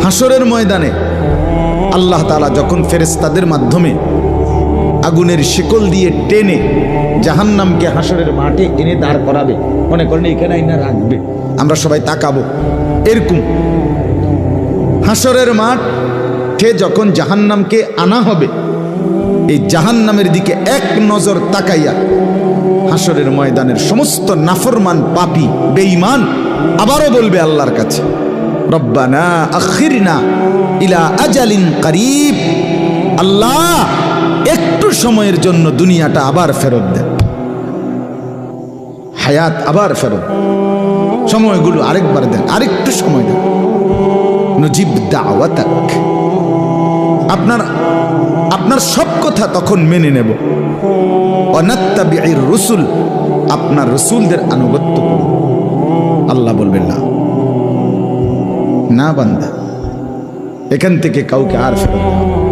হাসরের ময়দানে আল্লাহ তাআলা যখন ফেরেশতাদের মাধ্যমে আগুনের শিকল দিয়ে টেনে জাহান্নামকে হাসরের মাঠে এনে দাঁড় করাবে, মনে করেন এখানে আইনা রাখবে, আমরা সবাই তাকাবো, এরকম হাসরের মাঠে যখন জাহান্নামকে আনা হবে, এই জাহান্নামের দিকে এক নজর তাকাইয়া হাসরের ময়দানের সমস্ত নাফরমান পাপী বেঈমান আবারও বলবে আল্লাহর কাছে, রব্বানা আখিরনা ইলা আজালিন করিব, আল্লাহ একটু সময়ের জন্য দুনিয়াটা আবার ফেরত দেন, হায়াত আবার ফেরত, সময়গুলো আরেকবার দেন, আরেকটু সময় দেন, নজিব দাওয়াতাক, আপনার সব কথা তখন মেনে নেব, অনাত্তাবিউর রসুল, আপনার রসুলদের আনুগত্য করব। আল্লাহ বলবেন না, না বান্দা, এখান থেকে কাউকে আর ফেরত দেওয়া